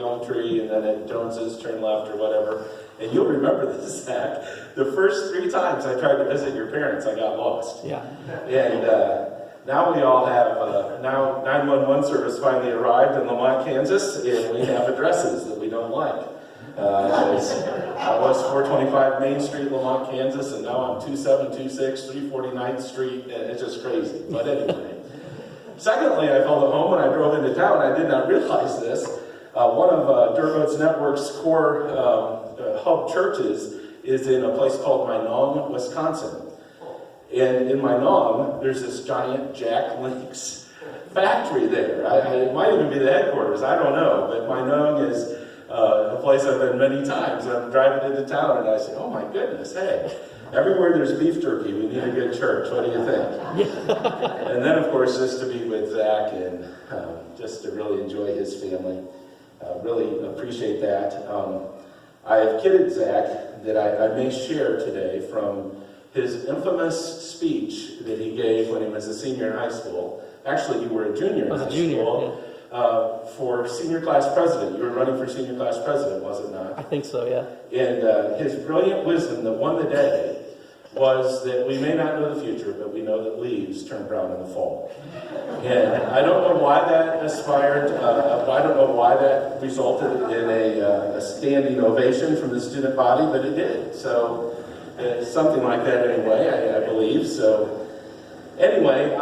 Elm Tree, and then at Jones's, turn left or whatever. And you'll remember this, Zach. The first 3 times I tried to visit your parents, I got lost. Yeah. And now we all have, now 911 service finally arrived in Lamont, Kansas, and we have addresses that we don't like. I was 425 Main Street, Lamont, Kansas, and now I'm 2726, 349th Street, and it's just crazy. But anyway. Secondly, I felt at home when I drove into town. I did not realize this. One of Dirt Roads Network's core hub churches is in a place called Minong, Wisconsin. And in Minong, there's this giant Jack Link's factory there. It might even be the headquarters, I don't know. But Minong is a place I've been many times. I'm driving into town and I say, oh my goodness, hey, everywhere there's beef jerky, we need a good church. What do you think? And then, of course, just to be with Zach and just to really enjoy his family. Really appreciate that. I have kidded Zach that I may share today from his infamous speech that he gave when he was a senior in high school. Actually, you were a junior in high school. Yeah. For senior class president. You were running for senior class president, was it not? I think so, yeah. And his brilliant wisdom that won the day was that we may not know the future, but we know that leaves turn brown in the fall. And I don't know why that I don't know why that resulted in a standing ovation from the student body, but it did. So something like that anyway, I believe. So anyway,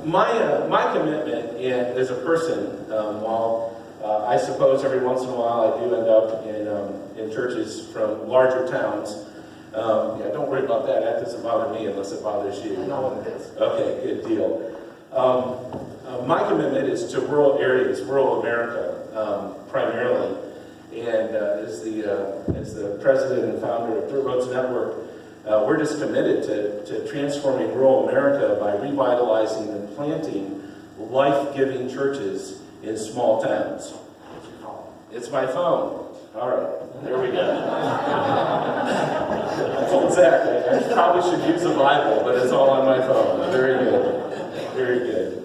my commitment as a person, while I suppose every once in a while I do end up in churches from larger towns. Yeah, don't worry about that. That doesn't bother me unless it bothers you. No, it is. Okay, good deal. My commitment is to rural areas, rural America, primarily. And as the president and founder of Dirt Roads Network, we're just committed to transforming rural America by revitalizing and planting life-giving churches in small towns. It's my phone. All right, there we go. I told Zach I probably should use a Bible, but it's all on my phone. Very good. Very good.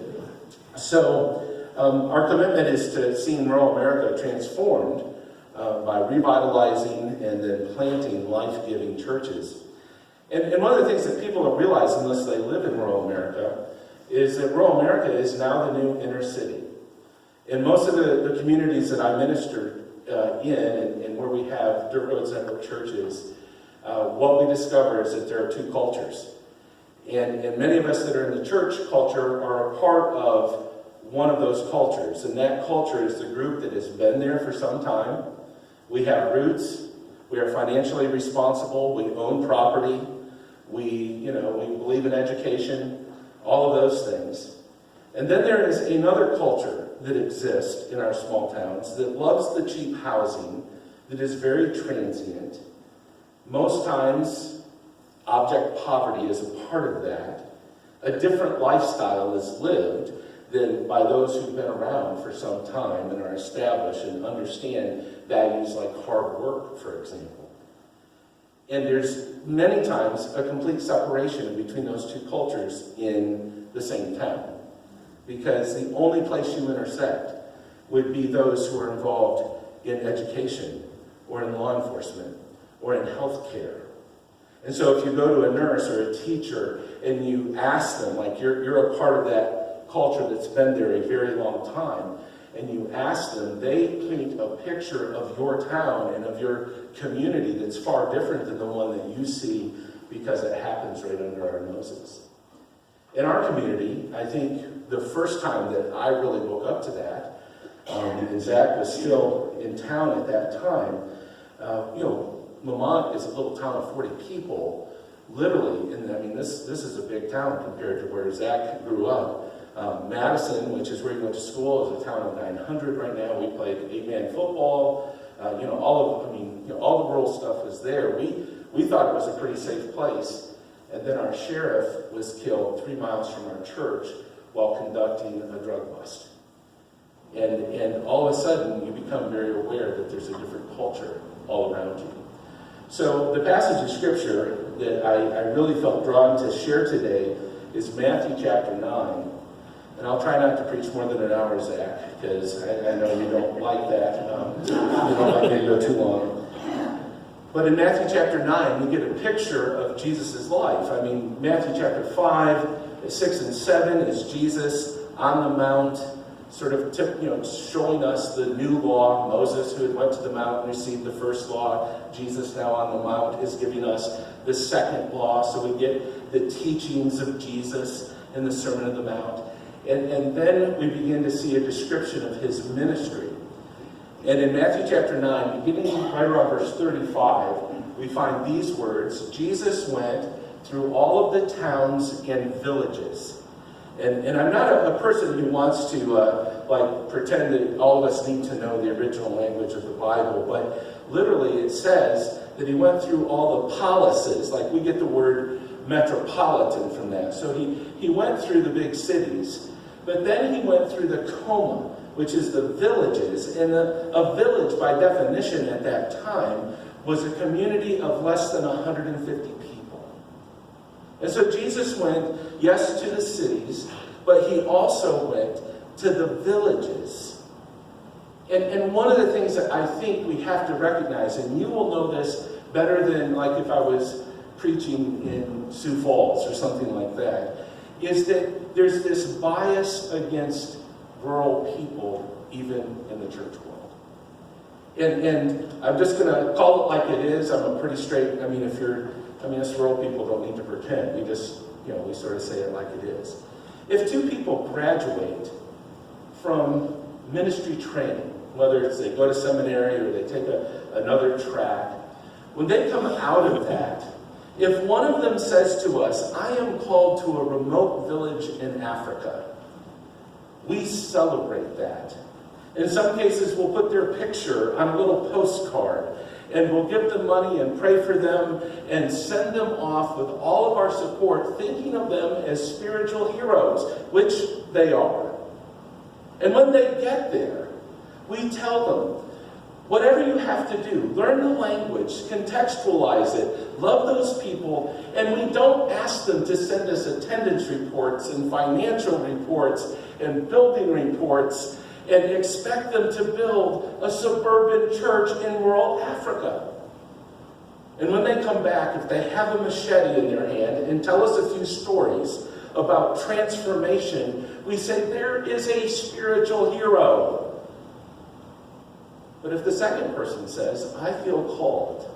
So our commitment is to seeing rural America transformed by revitalizing and then planting life-giving churches. And one of the things that people don't realize unless they live in rural America is that rural America is now the new inner city. In most of the communities that I minister in and where we have Dirt Roads Network churches, what we discover is that there are 2 cultures. And many of us that are in the church culture are a part of one of those cultures. And that culture is the group that has been there for some time. We have roots. We are financially responsible. We own property. We believe in education. All of those things. And then there is another culture that exists in our small towns that loves the cheap housing, that is very transient. Most times, object poverty is a part of that. A different lifestyle is lived than by those who've been around for some time and are established and understand values like hard work, for example. And there's many times a complete separation between those 2 cultures in the same town. Because the only place you intersect would be those who are involved in education or in law enforcement or in healthcare. And so if you go to a nurse or a teacher and you ask them, like you're a part of that culture that's been there a very long time, and you ask them, they paint a picture of your town and of your community that's far different than the one that you see because it happens right under our noses. In our community, I think the first time that I really woke up to that, and Zach was still in town at that time, Lamont is a little town of 40 people, literally, and I mean, this is a big town compared to where Zach grew up. Madison, which is where he went to school, is a town of 900 right now. We played 8-man football. All the rural stuff was there. We thought it was a pretty safe place. And then our sheriff was killed 3 miles from our church while conducting a drug bust. And all of a sudden, you become very aware that there's a different culture all around you. So the passage of Scripture that I really felt drawn to share today is Matthew chapter 9. And I'll try not to preach more than an hour, Zach, because I know you don't like that. You don't like me to go too long. But in Matthew chapter 9, we get a picture of Jesus' life. I mean, Matthew chapter 5, 6 and 7 is Jesus on the mount, sort of showing us the new law. Moses, who had went to the mount and received the first law, Jesus now on the mount is giving us the second law. So we get the teachings of Jesus in the Sermon on the Mount. And then we begin to see a description of his ministry. And in Matthew chapter 9, beginning right around verse 35, we find these words: Jesus went through all of the towns and villages. And I'm not a person who wants to pretend that all of us need to know the original language of the Bible, but literally it says that he went through all the polises, like we get the word metropolitan from that. So he went through the big cities, but then he went through the coma, which is the villages. And a village, by definition at that time, was a community of less than 150 people. And so Jesus went, yes, to the cities, but he also went to the villages. And one of the things that I think we have to recognize, and you will know this better than like if I was preaching in Sioux Falls or something like that, is that there's this bias against rural people even in the church world. And I'm just going to call it like it is. I'm a pretty straight, us rural people don't need to pretend. We just, we sort of say it like it is. If two people graduate from ministry training, whether it's they go to seminary or they take another track, when they come out of that, if one of them says to us, I am called to a remote village in Africa, we celebrate that. In some cases, we'll put their picture on a little postcard, and we'll give them money and pray for them and send them off with all of our support, thinking of them as spiritual heroes, which they are. And when they get there, we tell them, whatever you have to do, learn the language, contextualize it, love those people, and we don't ask them to send us attendance reports and financial reports and building reports and expect them to build a suburban church in rural Africa. And when they come back, if they have a machete in their hand and tell us a few stories about transformation, we say there is a spiritual hero. But if the second person says, I feel called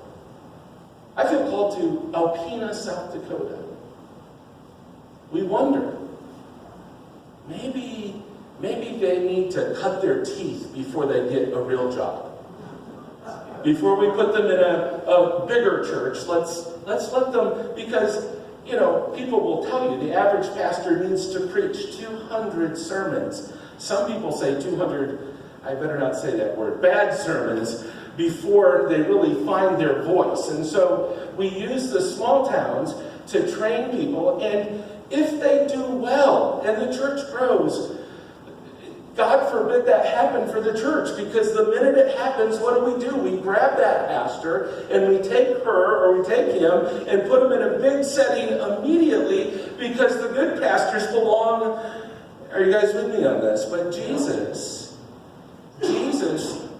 to Alpena, South Dakota, we wonder, maybe they need to cut their teeth before they get a real job. Before we put them in a bigger church, let's let them, because, people will tell you the average pastor needs to preach 200 sermons. Some people say 200, I better not say that word, bad sermons before they really find their voice. And so we use the small towns to train people, and if they do well and the church grows, God forbid that happen for the church, because the minute it happens, what do? We grab that pastor and we take her or we take him and put him in a big setting immediately, because the good pastors belong. Are you guys with me on this? But Jesus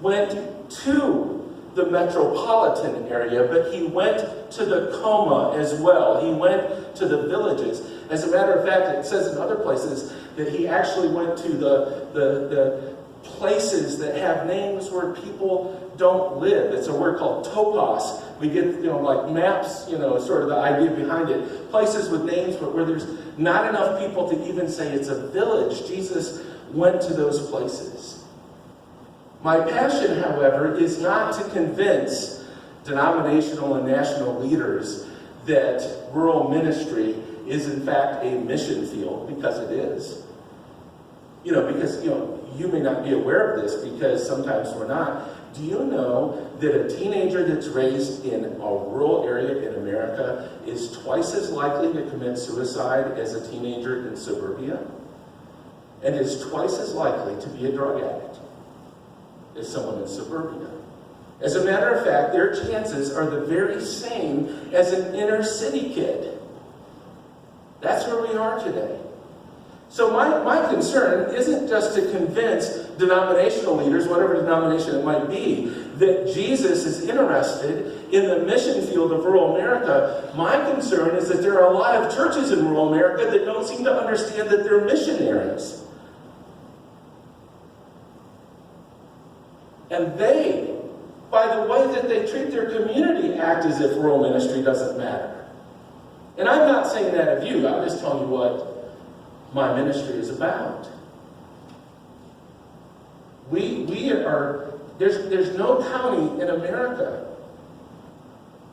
went to the metropolitan area, but he went to the coma as well. He went to the villages. As a matter of fact, it says in other places that he actually went to the places that have names where people don't live. It's a word called topos. We get, like maps, sort of the idea behind it. Places with names, but where there's not enough people to even say it's a village. Jesus went to those places. My passion, however, is not to convince denominational and national leaders that rural ministry is in fact a mission field, because it is. Because you may not be aware of this, because sometimes we're not. Do you know that a teenager that's raised in a rural area in America is twice as likely to commit suicide as a teenager in suburbia? And is twice as likely to be a drug addict as someone in suburbia? As a matter of fact, their chances are the very same as an inner city kid. That's where we are today. So my concern isn't just to convince denominational leaders, whatever denomination it might be, that Jesus is interested in the mission field of rural America. My concern is that there are a lot of churches in rural America that don't seem to understand that they're missionaries. And they, by the way that they treat their community, act as if rural ministry doesn't matter. And I'm not saying that of you, I'm just telling you what my ministry is about. There's no county in America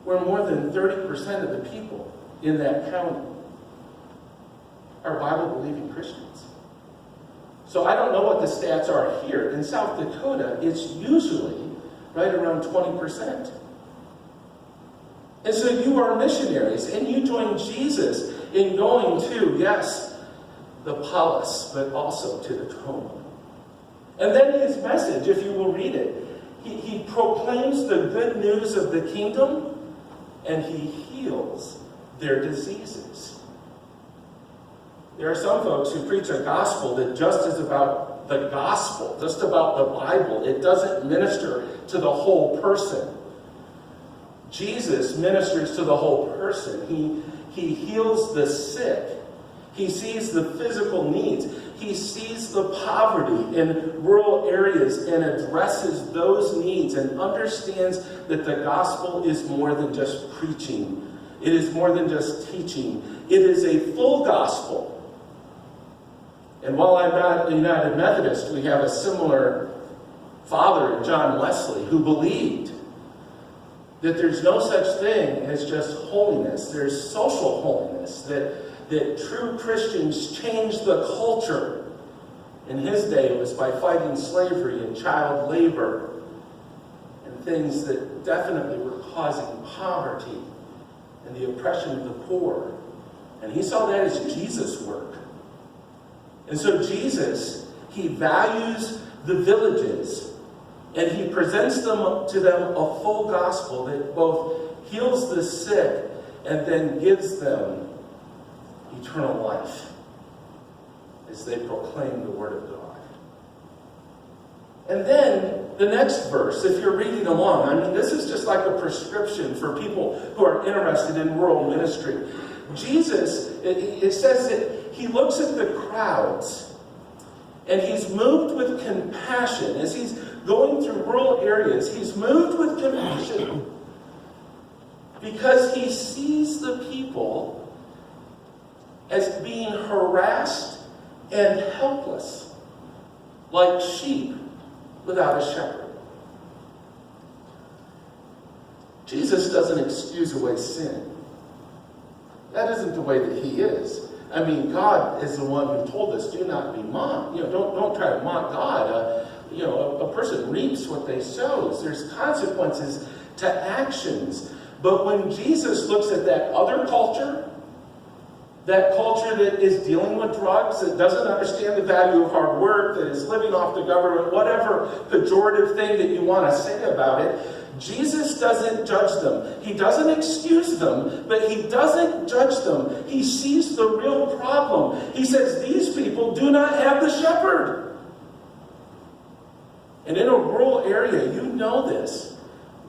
where more than 30% of the people in that county are Bible-believing Christians. So I don't know what the stats are here. In South Dakota, it's usually right around 20%. And so you are missionaries, and you join Jesus in going to, yes, the palace, but also to the home. And then his message, if you will read it, he proclaims the good news of the kingdom, and he heals their diseases. There are some folks who preach a gospel that just is about the gospel, just about the Bible. It doesn't minister to the whole person. Jesus ministers to the whole person. He heals the sick. He sees the physical needs. He sees the poverty in rural areas and addresses those needs and understands that the gospel is more than just preaching. It is more than just teaching. It is a full gospel. And while I'm not a United Methodist, we have a similar father, John Wesley, who believed that there's no such thing as just holiness. There's social holiness, that true Christians change the culture. In his day, it was by fighting slavery and child labor and things that definitely were causing poverty and the oppression of the poor. And he saw that as Jesus' work. And so Jesus, he values the villages, and he presents to them a full gospel that both heals the sick and then gives them eternal life as they proclaim the word of God. And then the next verse, if you're reading along, I mean, this is just like a prescription for people who are interested in rural ministry. Jesus, it says that he looks at the crowds and he's moved with compassion. As he's going through rural areas, he's moved with compassion because he sees the people as being harassed and helpless, like sheep without a shepherd. Jesus doesn't excuse away sin. That isn't the way that he is. I mean, God is the one who told us, do not be mocked. Don't try to mock God. A person reaps what they sow. There's consequences to actions. But when Jesus looks at that other culture, that culture that is dealing with drugs, that doesn't understand the value of hard work, that is living off the government, whatever pejorative thing that you want to say about it, Jesus doesn't judge them. He doesn't excuse them, but he doesn't judge them. He sees the real problem. He says, these people do not have the shepherd. And in a rural area, you know this.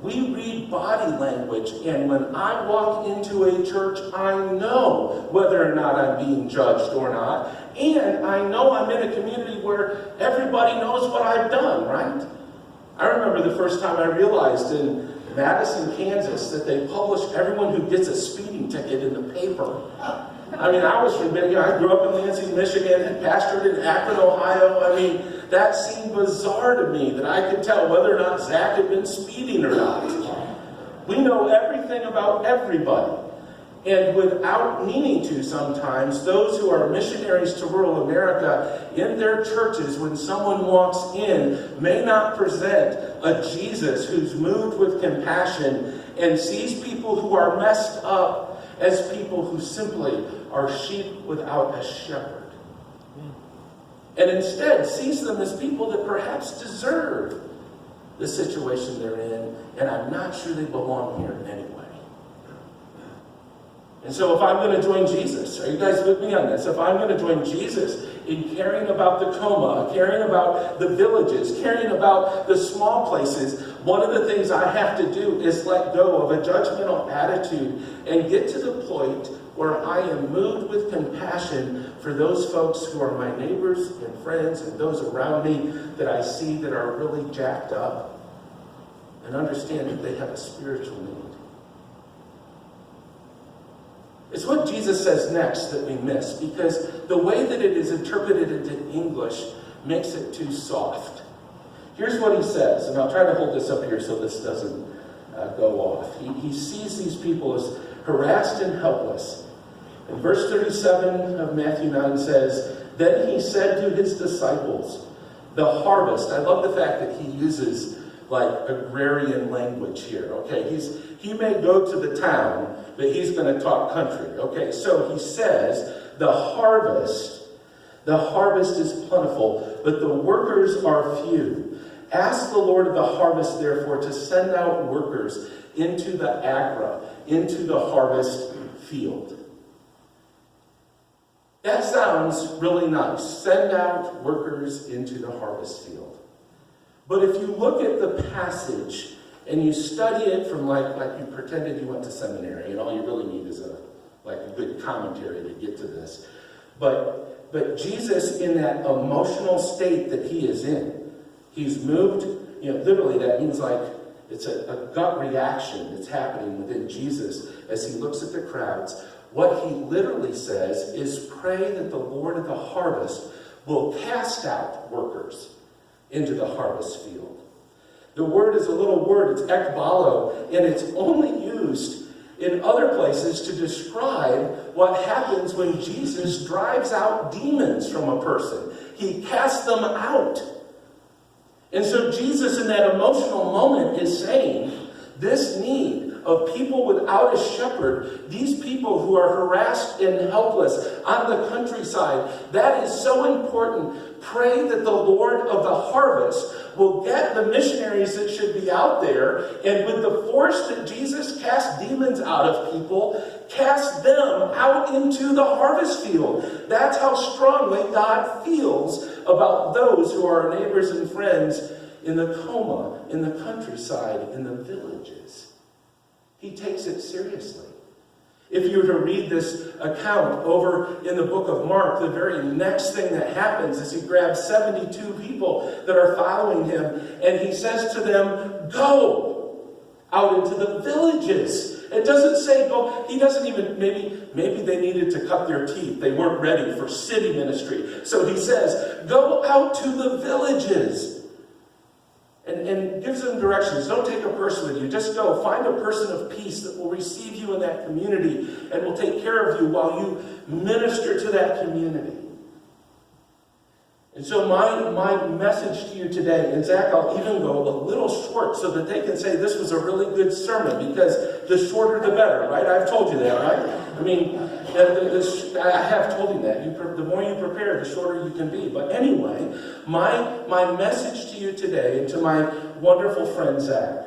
We read body language, and when I walk into a church, I know whether or not I'm being judged or not. And I know I'm in a community where everybody knows what I've done, right? I remember the first time I realized in Madison, Kansas, that they publish everyone who gets a speeding ticket in the paper. I mean, I grew up in Lansing, Michigan, and pastored in Akron, Ohio. I mean, that seemed bizarre to me that I could tell whether or not Zach had been speeding or not. We know everything about everybody. And without meaning to sometimes, those who are missionaries to rural America, in their churches, when someone walks in, may not present a Jesus who's moved with compassion and sees people who are messed up as people who simply are sheep without a shepherd. And instead sees them as people that perhaps deserve the situation they're in, and I'm not sure they belong here anyway. And so if I'm going to join Jesus, are you guys with me on this? If I'm going to join Jesus in caring about the coma, caring about the villages, caring about the small places, one of the things I have to do is let go of a judgmental attitude and get to the point where I am moved with compassion for those folks who are my neighbors and friends and those around me that I see that are really jacked up, and understand that they have a spiritual need. It's what Jesus says next that we miss, because the way that it is interpreted into English makes it too soft. Here's what he says, and I'll try to hold this up here so this doesn't go off. He sees these people as harassed and helpless. And verse 37 of Matthew 9 says, "Then he said to his disciples, the harvest," I love the fact that he uses like agrarian language here, okay? He may go to the town, but he's going to talk country, okay? So he says, the harvest is plentiful, but the workers are few. Ask the Lord of the harvest, therefore, to send out workers into the agra, into the harvest field. That sounds really nice. Send out workers into the harvest field. But if you look at the passage and you study it from like you pretended you went to seminary, and all you really need is a good commentary to get to this. But Jesus, in that emotional state that he is in, he's moved, literally that means like it's a gut reaction that's happening within Jesus as he looks at the crowds. What he literally says is, pray that the Lord of the harvest will cast out workers into the harvest field. The word is a little word, it's ekbalo, and it's only used in other places to describe what happens when Jesus drives out demons from a person. He casts them out. And so Jesus, in that emotional moment, is saying, this need of people without a shepherd, these people who are harassed and helpless on the countryside, that is so important. Pray that the Lord of the harvest will get the missionaries that should be out there, and with the force that Jesus cast demons out of people, cast them out into the harvest field. That's how strongly God feels about those who are our neighbors and friends in the coma, in the countryside, in the villages. He takes it seriously. If you were to read this account over in the book of Mark, the very next thing that happens is he grabs 72 people that are following him, and he says to them, go out into the villages. It doesn't say go. He doesn't even, maybe they needed to cut their teeth. They weren't ready for city ministry. So he says, go out to the villages. And gives them directions. Don't take a person with you. Just go. Find a person of peace that will receive you in that community and will take care of you while you minister to that community. And so my message to you today, and Zach, I'll even go a little short so that they can say this was a really good sermon, because the shorter the better, right? I've told you that, right? I mean, I have told you that. The more you prepare, the shorter you can be. But anyway, my message to you today, and to my wonderful friend Zach,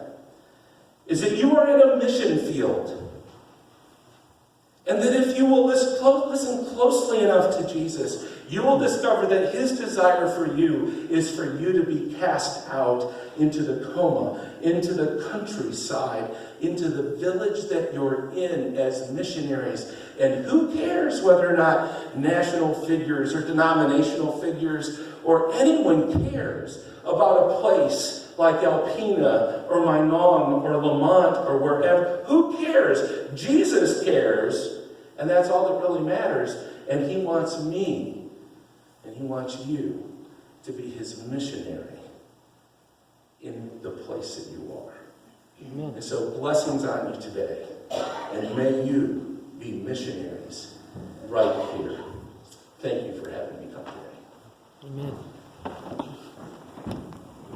is that you are in a mission field. And that if you will listen closely enough to Jesus, you will discover that his desire for you is for you to be cast out into the coma, into the countryside, into the village that you're in as missionaries. And who cares whether or not national figures or denominational figures or anyone cares about a place like Alpena or Minong or Lamont or wherever. Who cares? Jesus cares. And that's all that really matters. And he wants me, and he wants you to be his missionary in the place that you are. Amen. And so blessings on you today. And may you be missionaries right here. Thank you for having me come today. Amen.